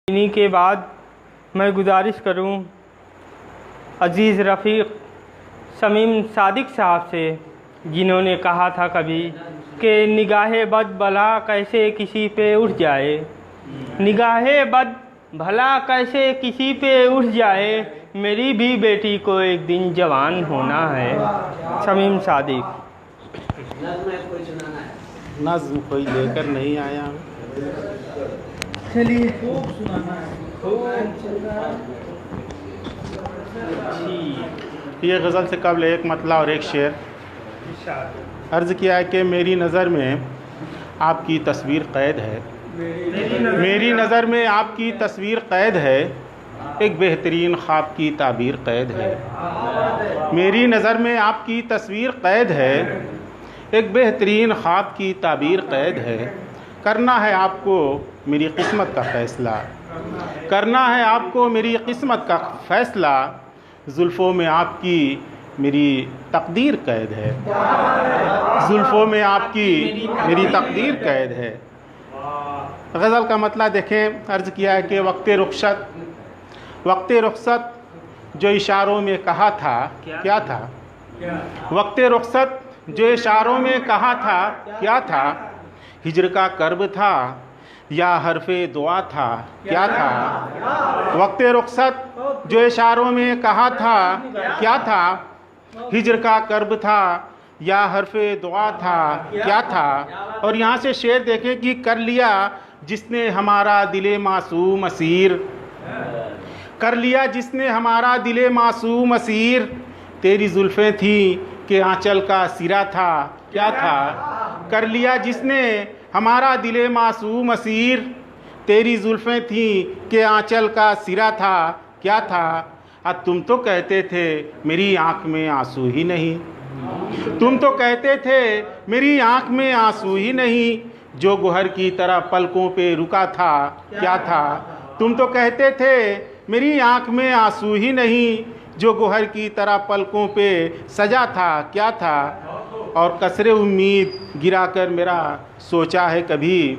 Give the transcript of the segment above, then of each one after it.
इन्हीं के बाद मैं गुजारिश करूं अज़ीज़ रफ़ीक शमीम सादिक साहब से, जिन्होंने कहा था कभी कि निगाहे बद भला कैसे किसी पे उठ जाए, निगाहे बद भला कैसे किसी पे उठ जाए, मेरी भी बेटी को एक दिन जवान होना है। शमीम सादिक। नज़्म कोई लेकर नहीं आया। चलिए ये गज़ल से कबल एक मतला और एक शेर अर्ज़ किया है कि मेरी नज़र में आपकी तस्वीर क़ैद है, मेरी नज़र में आपकी तस्वीर क़ैद है, एक बेहतरीन ख्वाब की ताबीर क़ैद है। मेरी नज़र में आपकी तस्वीर क़ैद है, एक बेहतरीन ख्वाब की ताबीर क़ैद है। करना है आपको मेरी किस्मत का फ़ैसला, करना है आपको मेरी किस्मत का फ़ैसला, जुल्फ़ों में आपकी मेरी तकदीर कैद है, जुल्फ़ों में आपकी मेरी तकदीर कैद है। गज़ल का मतलब देखें, अर्ज़ किया है कि वक्त रुख़सत जो इशारों में कहा था क्या था, वक्त रुख़सत जो इशारों में कहा था क्या था, हिज्र का कर्ब था या हरफ़े दुआ था क्या था। वक्त रुख़सत जो इशारों में कहा था क्या था, हिज्र का कर्ब था या हरफ़े दुआ था क्या था। और यहाँ से शेर देखें कि कर लिया जिसने हमारा दिले मासूम असीर, कर लिया जिसने हमारा दिले मासूम असीर, तेरी जुल्फ़ें थी कि आंचल का सिरा था क्या था। कर लिया जिसने हमारा दिले मासूम असीर, तेरी जुल्फ़ें थी कि आंचल का सिरा था क्या था। अब तुम तो कहते थे मेरी आँख में आंसू ही नहीं, तुम तो कहते थे मेरी आँख में आंसू ही नहीं, जो गुहर की तरह पलकों पे रुका था क्या था। तुम तो कहते थे मेरी आँख में आंसू ही नहीं, जो गुहर की तरह पलकों पे सजा था क्या था। और कसरे उम्मीद गिरा कर मेरा सोचा है कभी,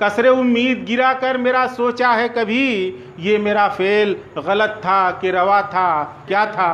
कसरे उम्मीद गिरा कर मेरा सोचा है कभी, ये मेरा फ़ेल गलत था कि रवा था क्या था।